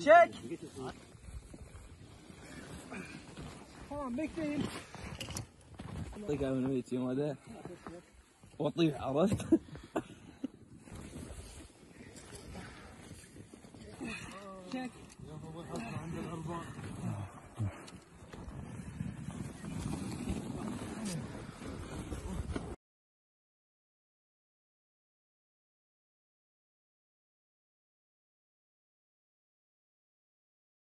Çek. Tamam bekleyin. طيق من ويتي هذا واطيح عرفت